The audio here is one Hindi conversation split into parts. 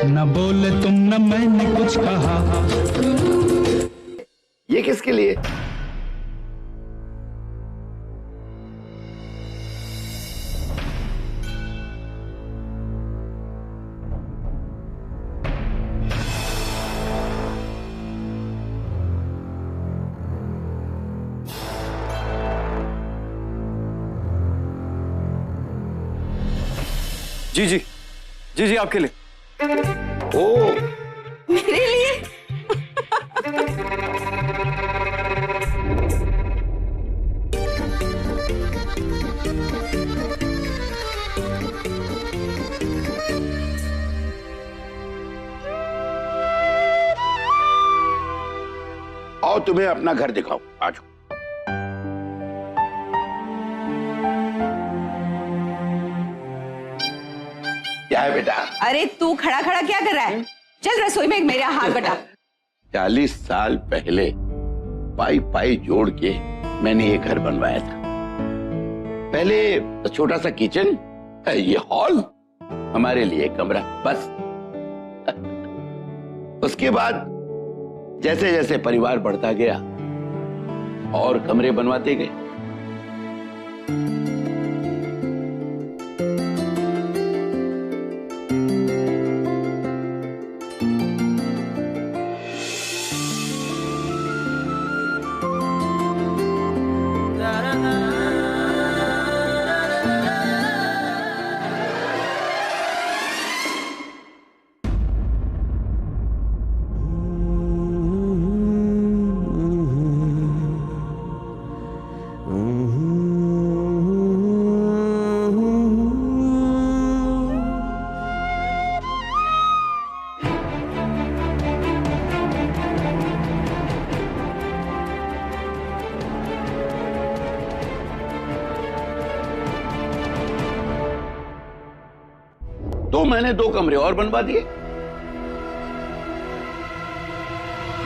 न बोले तुम न मैंने कुछ कहा। ये किसके लिए? जी जी जी जी, आपके लिए। ओ, मेरे लिए? आओ तुम्हें अपना घर दिखाओ, आ जाओ। क्या है बेटा? अरे तू खड़ा खड़ा क्या कर रहा है? चल रसोई में मेरा हाथ बटा। 40 साल पहले पाई पाई जोड़ के मैंने ये घर बनवाया था। पहले छोटा सा किचन, ये हॉल, हमारे लिए कमरा, बस। उसके बाद जैसे जैसे परिवार बढ़ता गया और कमरे बनवाते गए। तो मैंने 2 कमरे और बनवा दिए।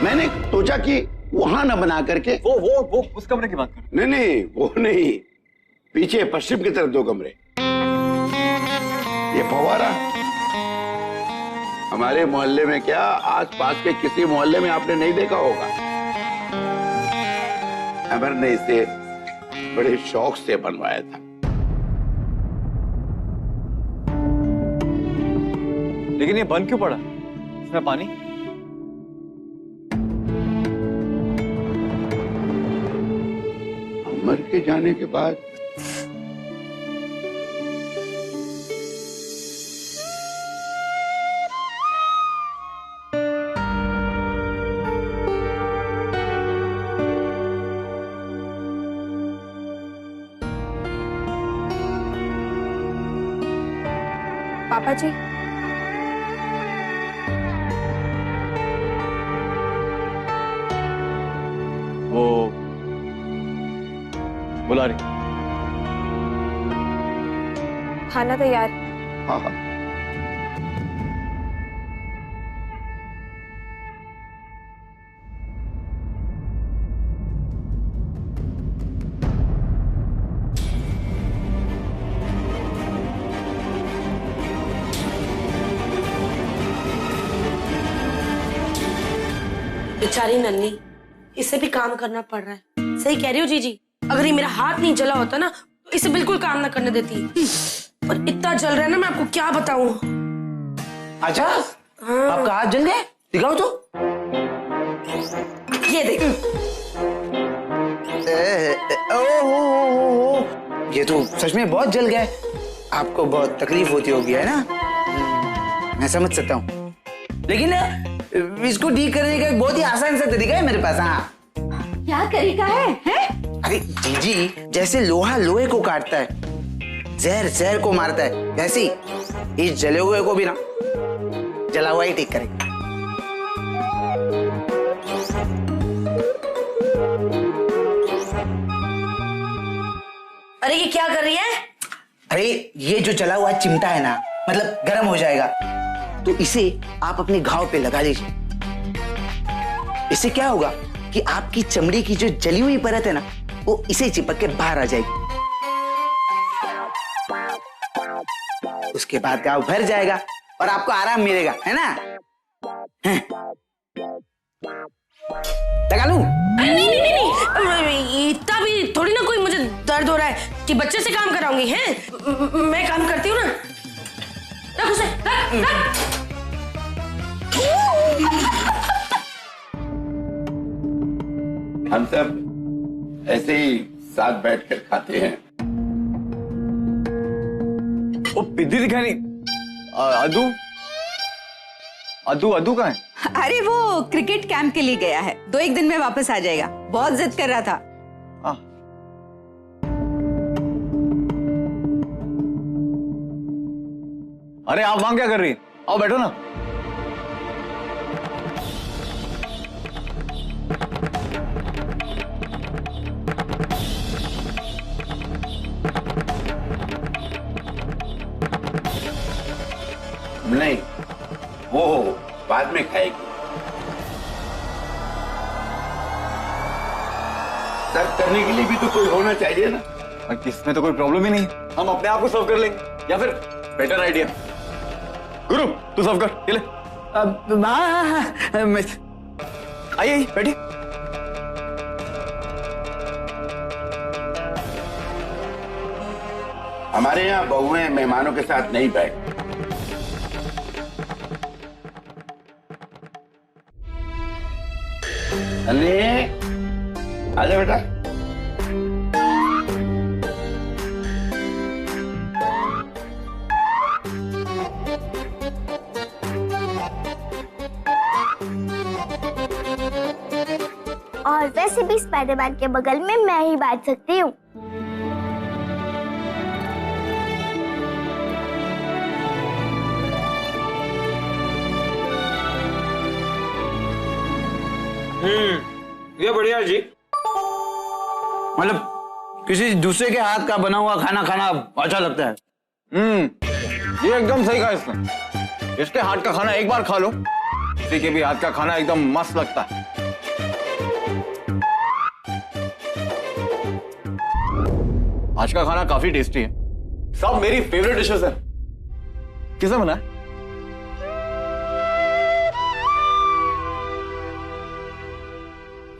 मैंने सोचा कि वहां न बना करके वो उस कमरे की बात कर। नहीं नहीं, वो नहीं, पीछे पश्चिम की तरफ 2 कमरे। ये फव्वारा हमारे मोहल्ले में क्या, आसपास के किसी मोहल्ले में आपने नहीं देखा होगा। अमर ने इसे बड़े शौक से बनवाया था। लेकिन ये बंद क्यों पड़ा? इसमें पानी? अमर के जाने के बाद पापा जी, वो बुला रही। खाना तैयार। हाँ हाँ, बेचारी नन्ही, इसे भी काम करना पड़ रहा है। सही कह रही हो जीजी, अगर ये मेरा हाथ नहीं जला होता ना तो इसे बिल्कुल काम ना करने देती। पर इतना जल रहा है ना, मैं आपको क्या बताऊं। अच्छा, हाँ। आपका हाथ जल गया? दिखाओ तो। ये देख। ओहो, ये तो सच में बहुत जल गया। आपको बहुत तकलीफ होती होगी, है ना? मैं समझ सकता हूँ, लेकिन इसको ठीक करने का एक बहुत ही आसान सा तरीका है मेरे पास। हाँ, क्या तरीका है? अरे जीजी, जैसे लोहा लोहे को काटता है, जहर जहर को मारता है, वैसे ही इस जले हुए को भी ना जला हुआ ही ठीक करेगा। अरे ये क्या कर रही है? अरे ये जो जला हुआ चिमटा है ना, मतलब गर्म हो जाएगा, तो इसे आप अपने घाव पे लगा लीजिए। इससे क्या होगा कि आपकी चमड़ी की जो जली हुई परत है ना, वो इसे चिपक के बाहर आ जाएगी। उसके बाद घाव भर जाएगा और आपको आराम मिलेगा, है ना? लगा लूं? नहीं नहीं नहीं, इतना भी थोड़ी ना कोई मुझे दर्द हो रहा है कि बच्चे से काम कराऊंगी, हैं? मैं काम करती हूँ ना। रख उसे, रख। हम सब ऐसे ही साथ बैठकर खाते हैं। वो पिद्दी दिखाई नहीं। अदू अदू अदू कहाँ है? अरे वो क्रिकेट कैंप के लिए गया है, 2-1 दिन में वापस आ जाएगा। बहुत जिद कर रहा था। अरे आप वहां क्या कर रही है? आओ बैठो ना। नहीं, वो बाद में खाएगी। सर्व करने के लिए भी तो कोई होना चाहिए ना। इसमें तो कोई प्रॉब्लम ही नहीं, हम अपने आप को सर्व कर लेंगे। या फिर बेटर आइडिया, गुरु तू सर्व कर, ले। आइए बैठिए। हमारे यहाँ बहुएं मेहमानों के साथ नहीं बैठती। अरे आजा बेटा। और वैसे भी स्पाइडरमैन के बगल में मैं ही बैठ सकती हूँ। ये बढ़िया जी। मतलब किसी दूसरे के हाथ का बना हुआ खाना खाना अच्छा लगता है। ये एकदम सही कहा इसने। इसके हाथ का खाना एक बार खा लो, किसी के भी हाथ का खाना एकदम मस्त लगता है। आज का खाना काफी टेस्टी है, सब मेरी फेवरेट डिशेस है। किसने बनाया?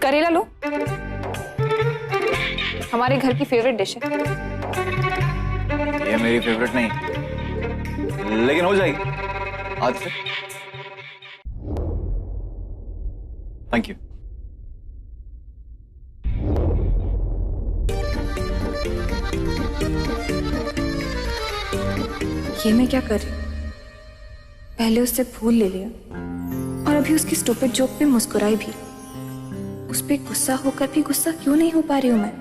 करेला लो, हमारे घर की फेवरेट डिश है। ये मेरी फेवरेट नहीं, लेकिन हो जाएगी आज से। Thank you. ये मैं क्या कर रही हूँ? पहले उससे फूल ले लिया और अभी उसकी स्टूपिड जोक पे मुस्कुराई भी। उस पे गुस्सा होकर भी गुस्सा क्यों नहीं हो पा रही हूं मैं?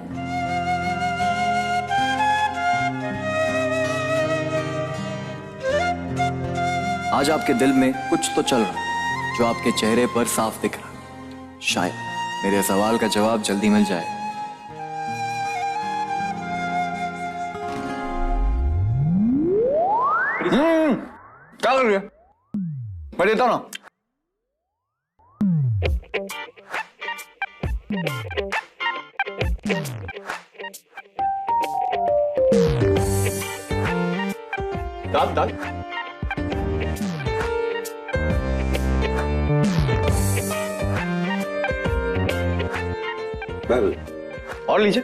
आज आपके दिल में कुछ तो चल रहा है जो आपके चेहरे पर साफ दिख रहा है। शायद मेरे सवाल का जवाब जल्दी मिल जाए। क्या कर रही है? मैं देता हूं ना। दाल दाल और लीजिए।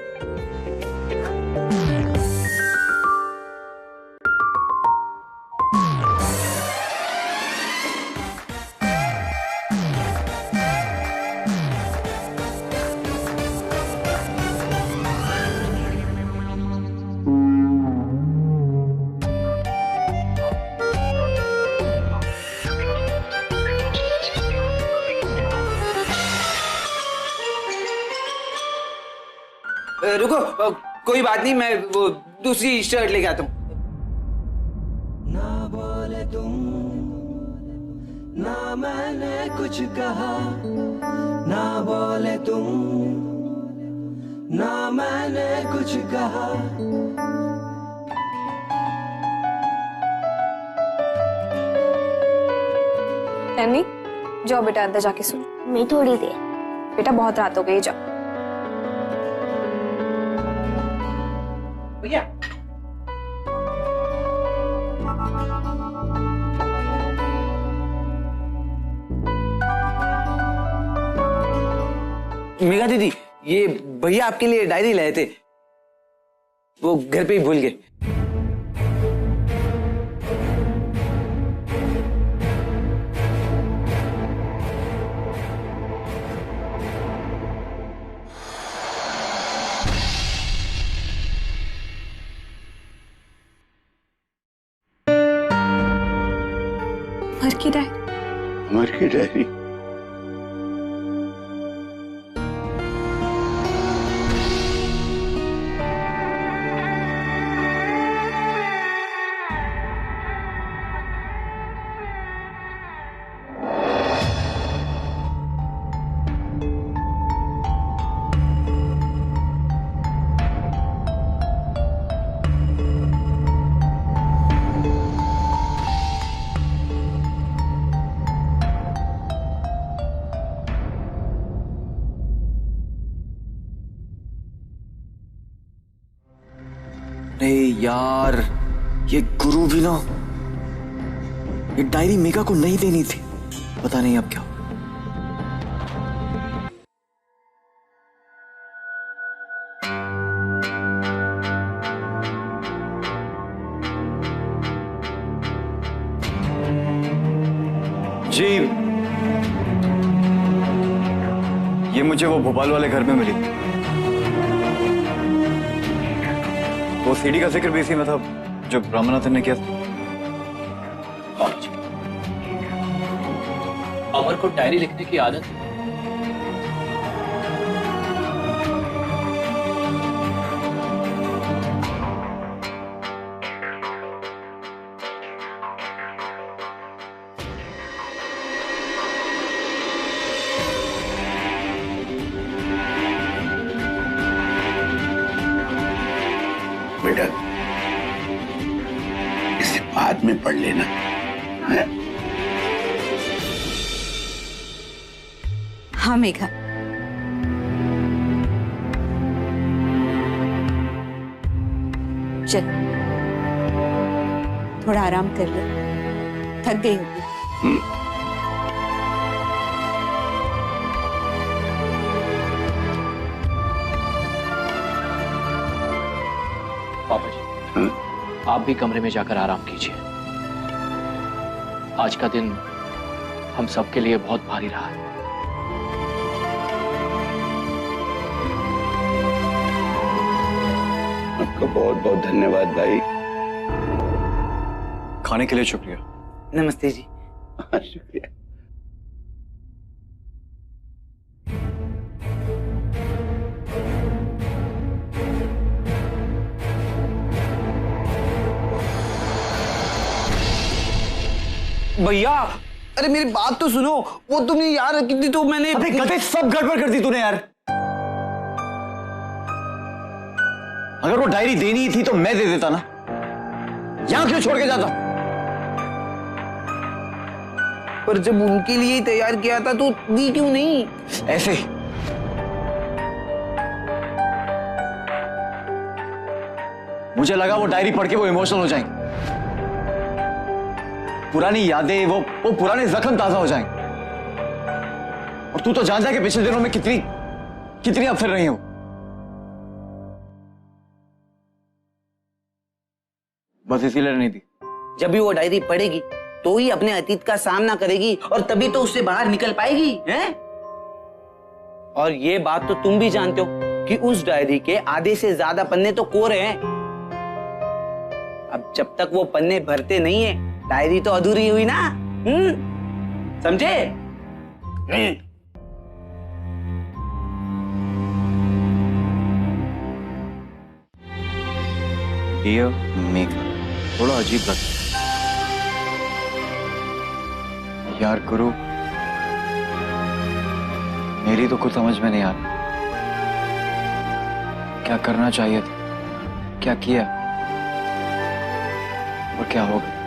रुको, कोई बात नहीं, मैं वो दूसरी शर्ट लेके आता हूँ। ना बोले तुम, ना मैंने कुछ कहा, ना बोले तुम, ना मैंने कुछ कहा। एमी, जाओ बेटा अंदर जाके सो। मैं थोड़ी देर। बेटा बहुत रात हो गई, जाओ। भैया मेघा दीदी, ये भैया आपके लिए डायरी लाए थे, वो घर पे ही भूल गए। अमर की डायरी। अमर की डायरी? अरे यार, ये गुरु भी ना, ये डायरी मेघा को नहीं देनी थी। पता नहीं अब क्या। जी, ये मुझे वो भोपाल वाले घर में मिली। वो सीडी का जिक्र भी इसी में था जो रामनाथन ने किया था। अमर को डायरी लिखने की आदत है। बेटा, इसे बाद में पढ़ लेना है? हाँ मेघा, चल थोड़ा आराम कर ले, थक गई होगी। पापा जी, आप भी कमरे में जाकर आराम कीजिए। आज का दिन हम सबके लिए बहुत भारी रहा है। आपका बहुत बहुत धन्यवाद भाई। खाने के लिए शुक्रिया। नमस्ते जी। शुक्रिया। भैया, अरे मेरी बात तो सुनो, वो तुमने यार रखी थी तो मैंने। अबे गधे, सब गड़बड़ कर दी तूने यार। अगर वो डायरी देनी ही थी तो मैं दे देता ना, यहां क्यों छोड़ के जाता? पर जब उनके लिए ही तैयार किया था तो दी क्यों नहीं? ऐसे मुझे लगा वो डायरी पढ़ के वो इमोशनल हो जाएंगे, पुरानी यादें, वो पुराने जख्म ताजा हो जाएंगे। और तू तो जानता है कि पिछले दिनों में कितनी अब फिर रही हो। बस इसीलिए नहीं थी। जब भी वो डायरी पढ़ेगी तो ही अपने अतीत का सामना करेगी और तभी तो उससे बाहर निकल पाएगी, हैं? और ये बात तो तुम भी जानते हो कि उस डायरी के आधे से ज्यादा पन्ने तो कोरे हैं। अब जब तक वो पन्ने भरते नहीं है, डायरी तो अधूरी हुई ना। समझे? डियर मेघा, थोड़ा अजीब लगता यार। गुरु, मेरी तो कुछ समझ में नहीं आ रहा। क्या करना चाहिए था, क्या किया और क्या हो गया।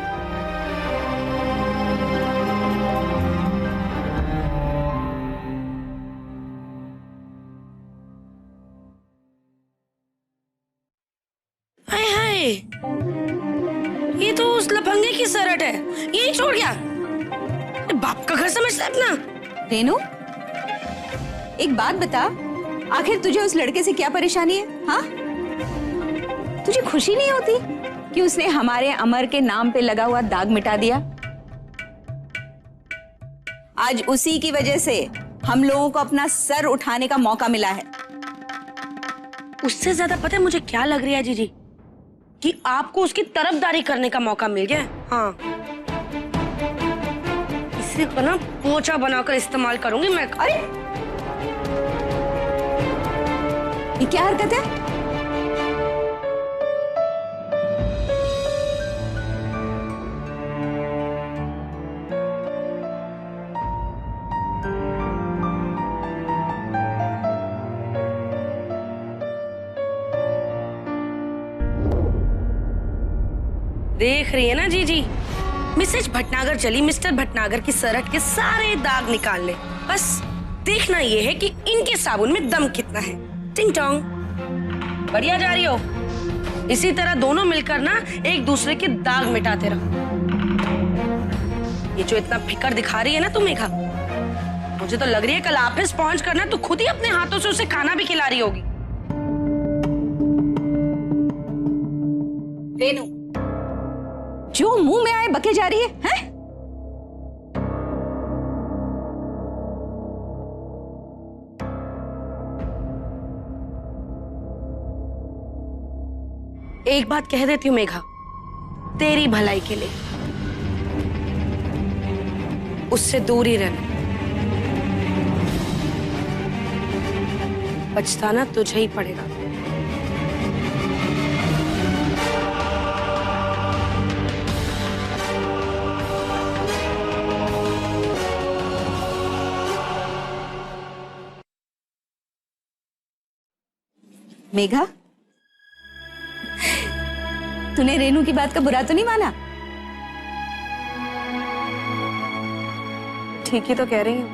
हाय हाय, ये तो उस लफंगे की शर्ट है, यही छोड़ गया। बाप का घर समझता है अपना। रेनू, एक बात बता, आखिर तुझे उस लड़के से क्या परेशानी है? हाँ, तुझे खुशी नहीं होती कि उसने हमारे अमर के नाम पे लगा हुआ दाग मिटा दिया? आज उसी की वजह से हम लोगों को अपना सर उठाने का मौका मिला है। उससे ज्यादा पता है मुझे क्या लग रहा है जीजी, कि आपको उसकी तरफदारी करने का मौका मिल गया। हाँ, इसी को ना पोछा बनाकर इस्तेमाल करूंगी मैं। अरे ये क्या हरकत है? देख रही है ना जीजी, मिसेज भटनागर चली मिस्टर भटनागर की सरहट के सारे दाग निकाल ले। बस देखना ये है कि इनके साबुन में दम कितना है। टिंग टोंग, बढ़िया जा रही हो। इसी तरह दोनों मिलकर ना एक दूसरे के दाग मिटाते रहो। ये जो इतना फिकर दिखा रही है ना तुम मेघा, मुझे तो लग रही है कल ऑफिस पहुंच कर ना तू खुद ही अपने हाथों से उसे खाना भी खिला रही होगी। रेनू, जो मुंह में आए बके जा रही है, हैं? एक बात कह देती हूँ मेघा, तेरी भलाई के लिए उससे दूर ही रहना। पछताना तुझे ही पड़ेगा। मेघा, तूने रेनू की बात का बुरा तो नहीं माना? ठीक ही तो कह रही हूँ।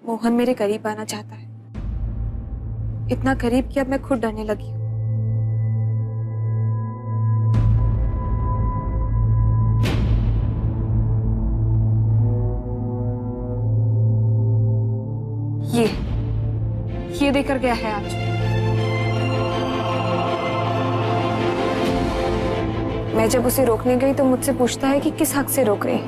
मोहन मेरे करीब आना चाहता है, इतना करीब कि अब मैं खुद डरने लगी हूँ। ये देकर गया है आज। मैं जब उसे रोकने गई तो मुझसे पूछता है कि किस हक से रोक रही है,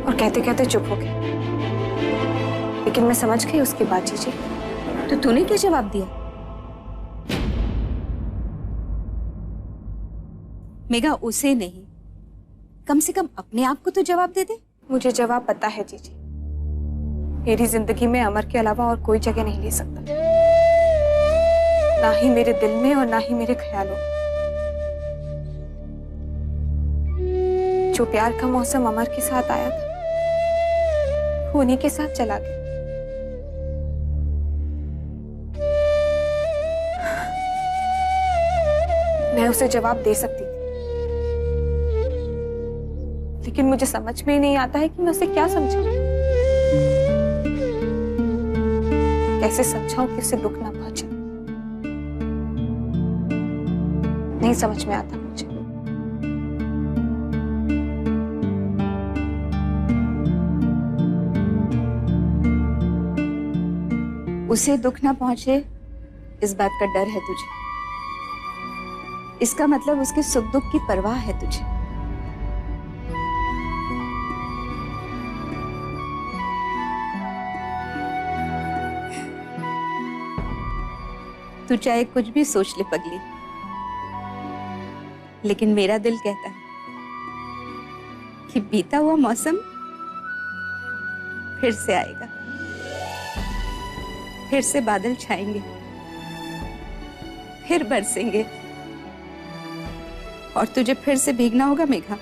और कहते कहते चुप हो गया। लेकिन मैं समझ गई उसकी बात। जीजी, तो तूने क्या जवाब दिया? मेघा, उसे नहीं, कम से कम अपने आप को तो जवाब दे दे। मुझे जवाब पता है जीजी। मेरी जिंदगी में अमर के अलावा और कोई जगह नहीं ले सकता, ना ही मेरे दिल में और ना ही मेरे ख्यालों में। जो प्यार का मौसम अमर के साथ आया था, वो उन्हीं के साथ चला गया। मैं उसे जवाब दे सकती थी, लेकिन मुझे समझ में ही नहीं आता है कि मैं उसे क्या समझाऊं। कैसे समझाऊं कि उसे दुख ना पहुंचे। नहीं समझ में आता मुझे। उसे दुख ना पहुंचे इस बात का डर है तुझे। इसका मतलब उसके सुख दुख की परवाह है तुझे। तू चाहे कुछ भी सोच ले पगली, लेकिन मेरा दिल कहता है कि बीता हुआ मौसम फिर से आएगा, फिर से बादल छाएंगे, फिर बरसेंगे, और तुझे फिर से भीगना होगा मेघा।